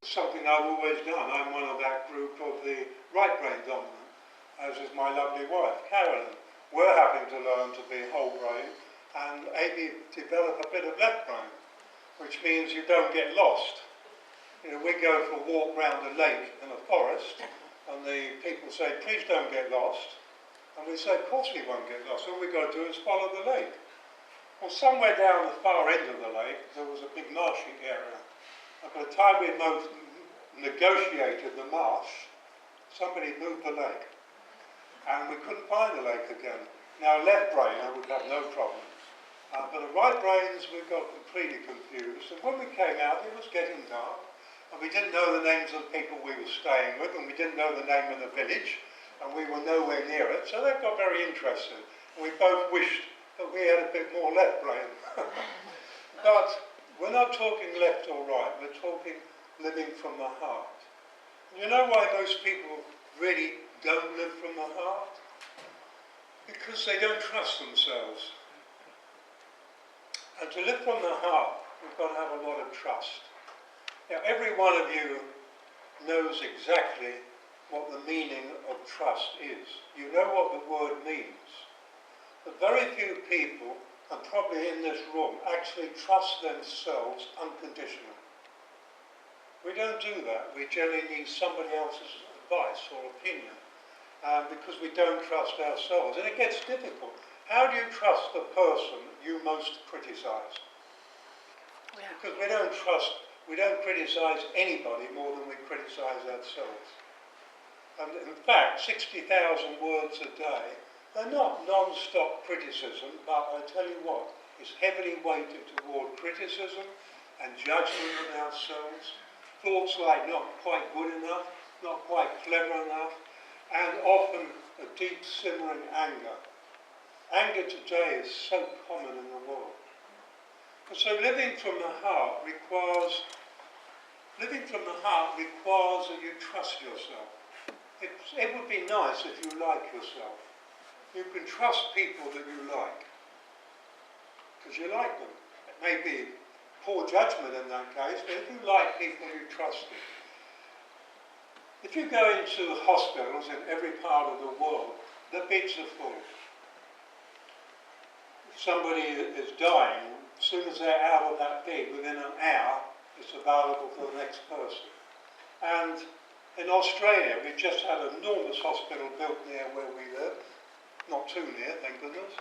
something I've always done. I'm one of that group of the right brain dominant, as is my lovely wife, Carolyn. We're having to learn to be whole brain and maybe develop a bit of left brain, which means you don't get lost. You know, we go for a walk round a lake in a forest, and the people say, please don't get lost. And we say, of course we won't get lost. All we've got to do is follow the lake. Well, somewhere down the far end of the lake, there was a big marshy area. And by the time we negotiated the marsh, somebody moved the lake. And we couldn't find the lake again. Now, left brain, I would have no problem. But the right brains, we got completely confused. And when we came out, it was getting dark. And we didn't know the names of the people we were staying with, and we didn't know the name of the village, and we were nowhere near it. So that got very interesting. And we both wished that we had a bit more left brain. But we're not talking left or right, we're talking living from the heart. And you know why most people really don't live from the heart? Because they don't trust themselves. And to live from the heart, we've got to have a lot of trust. Now, every one of you knows exactly what the meaning of trust is. You know what the word means. But very few people, and probably in this room, actually trust themselves unconditionally. We don't do that. We generally need somebody else's advice or opinion because we don't trust ourselves. And it gets difficult. How do you trust the person you most criticize? Yeah. Because we don't criticize anybody more than we criticize ourselves. And in fact, 60,000 words a day, they're not non-stop criticism, but I tell you what, it's heavily weighted toward criticism and judgment of ourselves, thoughts like not quite good enough, not quite clever enough, and often a deep simmering anger. Anger today is so common in the world. And so living from the heart requires that you trust yourself. It would be nice if you like yourself. You can trust people that you like, because you like them. It may be poor judgment in that case, but if you like people, you trust them. If you go into hospitals in every part of the world, the beds are full. If somebody is dying, as soon as they're out of that bed, within an hour, it's available for the next person. And in Australia, we've just had an enormous hospital built near where we live. Not too near, thank goodness,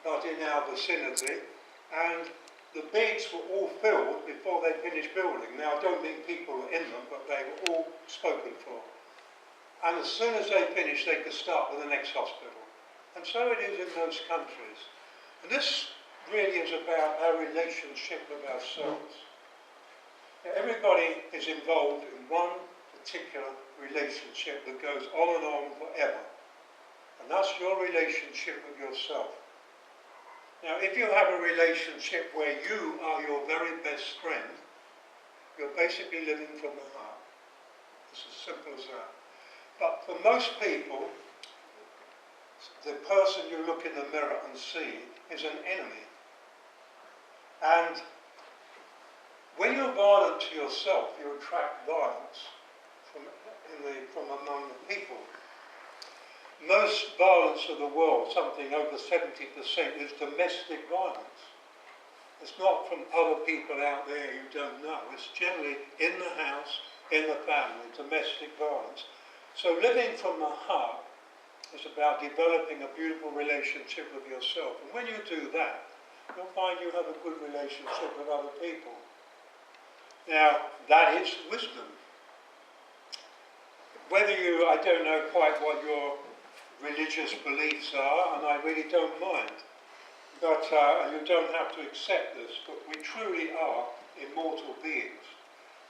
but in our vicinity, and the beds were all filled before they finished building. Now, I don't mean people were in them, but they were all spoken for. And as soon as they finished, they could start with the next hospital. And so it is in most countries. And this really is about our relationship with ourselves. Now, everybody is involved in one particular relationship that goes on and on forever. And that's your relationship with yourself. Now, if you have a relationship where you are your very best friend, you're basically living from the heart. It's as simple as that. But for most people, the person you look in the mirror and see is an enemy. And when you're violent to yourself, you attract violence from among the people. Most violence of the world, something over 70%, is domestic violence. It's not from other people out there you don't know. It's generally in the house, in the family, domestic violence. So living from the heart is about developing a beautiful relationship with yourself. And when you do that, you'll find you have a good relationship with other people. Now, that is wisdom. I don't know quite what your religious beliefs are, and I really don't mind. But you don't have to accept this, but we truly are immortal beings.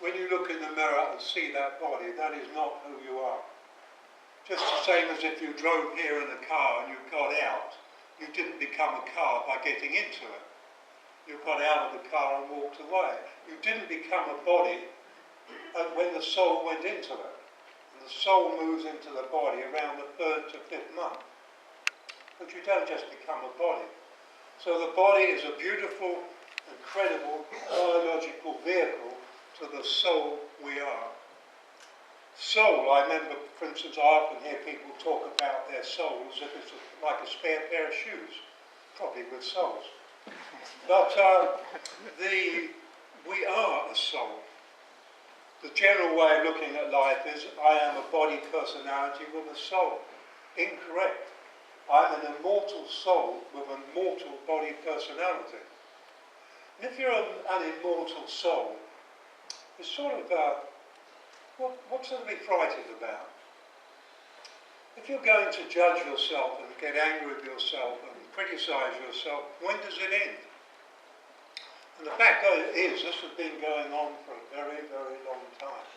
When you look in the mirror and see that body, that is not who you are. Just the same as if you drove here in a car and you got out, you didn't become a car by getting into it. You got out of the car and walked away. You didn't become a body when the soul went into it. The soul moves into the body around the 3rd to 5th month. But you don't just become a body. So the body is a beautiful, incredible biological vehicle to the soul we are. soul, I remember, for instance, I often hear people talk about their soul as if it's like a spare pair of shoes, probably with soles. But we are a soul. The general way of looking at life is, I am a body personality with a soul. Incorrect. I'm an immortal soul with a mortal body personality. And if you're an immortal soul, it's sort of, what's there to be frightened about? If you're going to judge yourself and get angry with yourself and criticize yourself, when does it end? And the fact is, this has been going on for a very, very long time.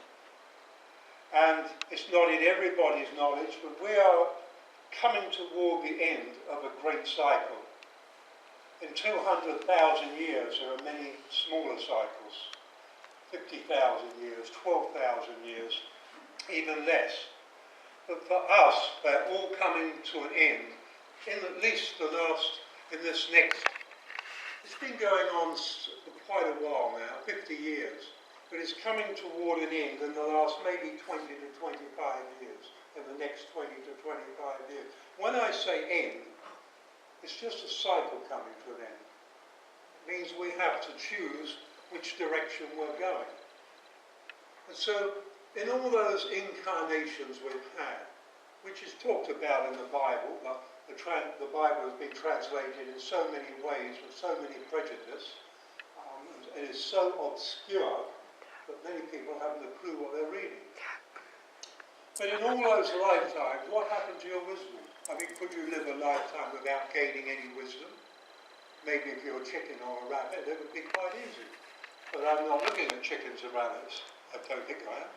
And it's not in everybody's knowledge, but we are coming toward the end of a great cycle. In 200,000 years, there are many smaller cycles. 50,000 years, 12,000 years, even less. But for us, they're all coming to an end in at least this next. It's been going on for quite a while now, 50 years, but it's coming toward an end in the last maybe 20 to 25 years, in the next 20 to 25 years. When I say end, it's just a cycle coming to an end. It means we have to choose which direction we're going. And so, in all those incarnations we've had, which is talked about in the Bible, but the Bible has been translated in so many ways with so many prejudices, and it is so obscure that many people haven't a clue what they're reading. But in all those lifetimes, what happened to your wisdom? I mean, could you live a lifetime without gaining any wisdom? Maybe if you're a chicken or a rabbit, it would be quite easy. But I'm not looking at chickens and rabbits. I don't think I am.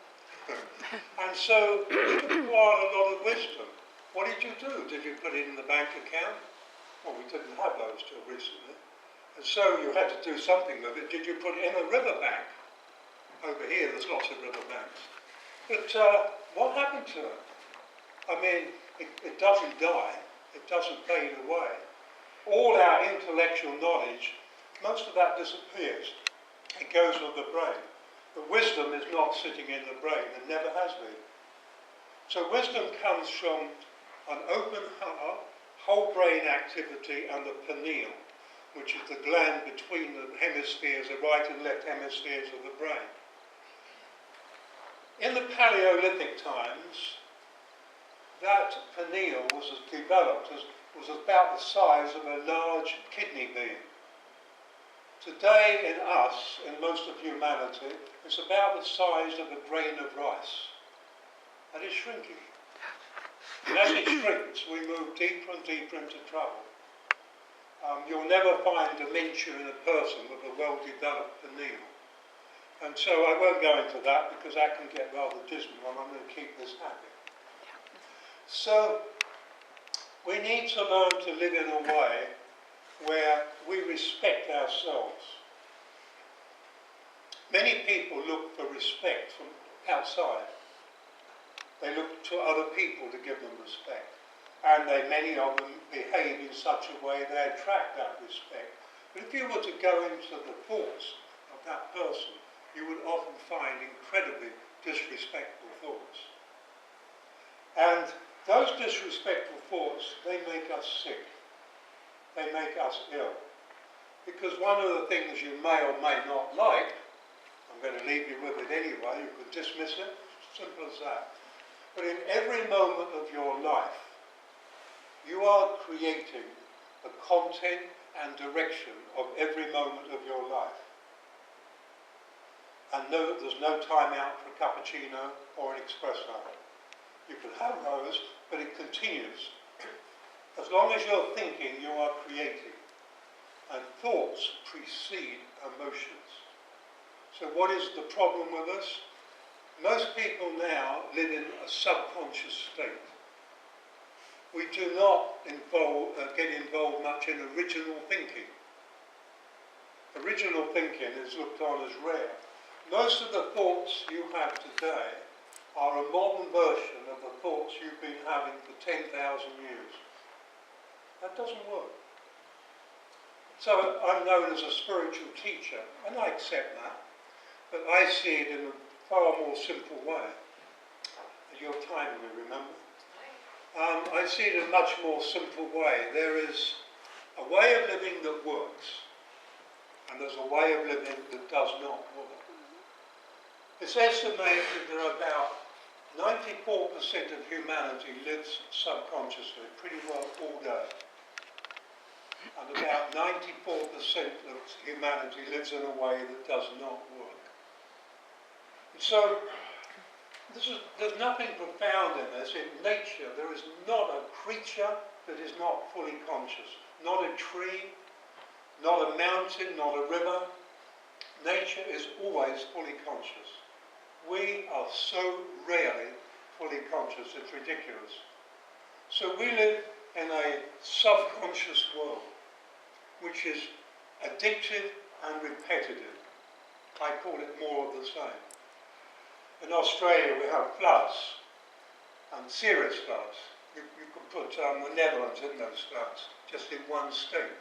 And so you acquired a lot of wisdom. What did you do? Did you put it in the bank account? Well, we didn't have those till recently. And so you had to do something with it. Did you put it in a river bank? Over here, there's lots of river banks. But what happened to it? I mean, it doesn't die. It doesn't fade away. All our intellectual knowledge, most of that disappears. It goes with the brain. But wisdom is not sitting in the brain and never has been. So wisdom comes from an open heart, whole brain activity, and the pineal, which is the gland between the hemispheres, the right and left hemispheres of the brain. In the Paleolithic times, that pineal was was about the size of a large kidney bean. Today in us, in most of humanity, it's about the size of a grain of rice. And it's shrinking. And as it shrinks, we move deeper and deeper into trouble. You'll never find dementia in a person with a well-developed pineal. And so I won't go into that because that can get rather dismal, and I'm going to keep this happy. So we need to learn to live in a way where we respect ourselves. Many people look for respect from outside. They look to other people to give them respect. And many of them behave in such a way they attract that respect. But if you were to go into the thoughts of that person, you would often find incredibly disrespectful thoughts. And those disrespectful thoughts, they make us sick. They make us ill. Because one of the things you may or may not like, I'm going to leave you with it anyway, you can dismiss it, simple as that. But in every moment of your life, you are creating the content and direction of every moment of your life. And no, there's no time out for a cappuccino or an espresso. You can have those, but it continues. As long as you're thinking, you are creating. And thoughts precede emotions. So what is the problem with us? Most people now live in a subconscious state. We do not get involved much in original thinking. Original thinking is looked on as rare. Most of the thoughts you have today are a modern version of the thoughts you've been having for 10,000 years. That doesn't work. So I'm known as a spiritual teacher, and I accept that, but I see it in a far more simple way. Your time, remember? I see it in a much more simple way. There is a way of living that works, and there's a way of living that does not work. It's estimated that about 94% of humanity lives subconsciously, pretty well all day. And about 94% of humanity lives in a way that does not work. And so, there's nothing profound in this. In nature, there is not a creature that is not fully conscious. Not a tree, not a mountain, not a river. Nature is always fully conscious. We are so rarely fully conscious, it's ridiculous. So we live in a subconscious world, which is addictive and repetitive. I call it more of the same. In Australia we have floods, and serious floods. You could put the Netherlands in those floods, just in one state.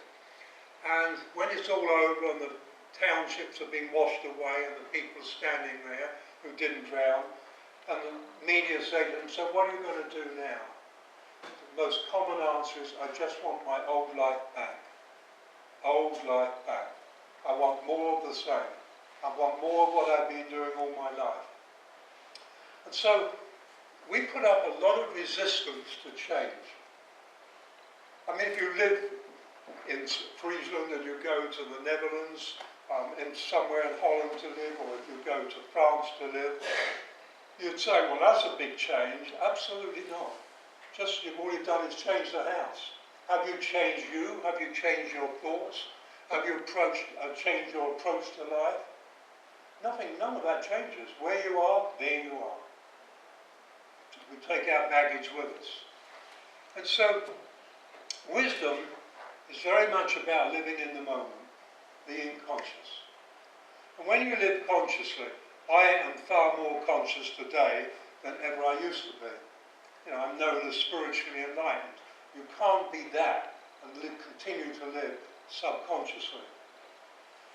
And when it's all over and the townships have been washed away and the people standing there who didn't drown, and the media say to them, so what are you going to do now? The most common answer is, I just want my old life back. Old life back. I want more of the same. I want more of what I've been doing all my life. And so we put up a lot of resistance to change. I mean, if you live in Friesland and you go to the Netherlands, in somewhere in Holland to live, or if you go to France to live, you'd say, well, that's a big change. Absolutely not. Just you've all you've done is change the house. Have you changed you? Have you changed your thoughts? Have you changed your approach to life? Nothing, none of that changes. Where you are, there you are. We take our baggage with us. And so, wisdom is very much about living in the moment, being conscious. And when you live consciously, I am far more conscious today than ever I used to be. You know, I'm known as spiritually enlightened. You can't be that and continue to live subconsciously.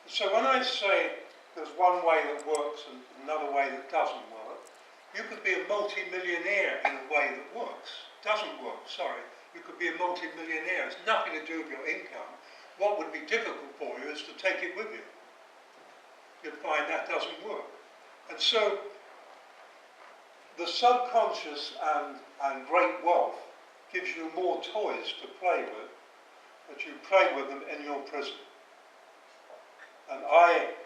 And so when I say there's one way that works and another way that doesn't work, you could be a multi-millionaire in a way that works. Doesn't work, sorry. You could be a multi-millionaire. It's nothing to do with your income. What would be difficult for you is to take it with you. You'd find that doesn't work. And so, the subconscious and great wealth gives you more toys to play with, but you play with them in your prison. And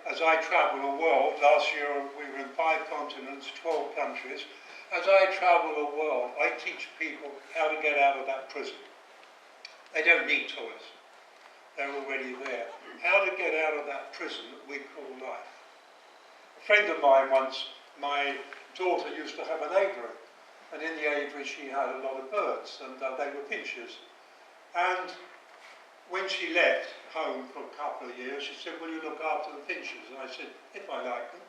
as I travel the world, last year we were in 5 continents, 12 countries. As I travel the world, I teach people how to get out of that prison. They don't need toys. They're already there. How to get out of that prison that we call life. A friend of mine once, my daughter used to have an aviary. And in the aviary she had a lot of birds, and they were finches. And when she left home for a couple of years, she said, will you look after the finches? And I said, if I like them.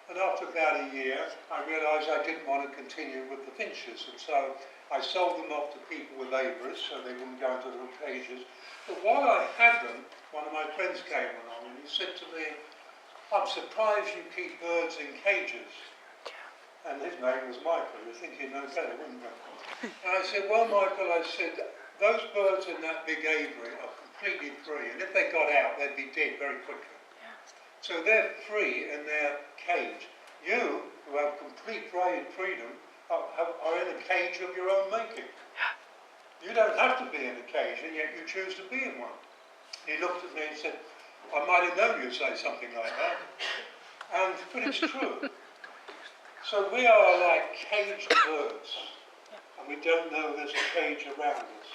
And after about a year, I realised I didn't want to continue with the finches. And so I sold them off to people with aviaries, so they wouldn't go into little cages. But while I had them, one of my friends came along and he said to me, I'm surprised you keep birds in cages. And his name was Michael. You'd think he'd know better, wouldn't you? And I said, well, Michael, I said, those birds in that big aviary are completely free, and if they got out, they'd be dead very quickly. So they're free in their cage. You, who have complete freedom, are in a cage of your own making. You don't have to be in a cage, and yet you choose to be in one. He looked at me and said, I might have known you'd say something like that. But it's true. So we are like caged birds, and we don't know there's a cage around us.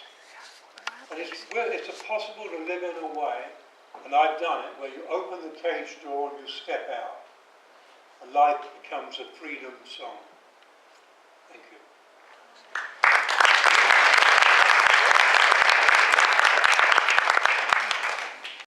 And it's possible to live in a way, and I've done it, where you open the cage door and you step out. And life becomes a freedom song. Thank you.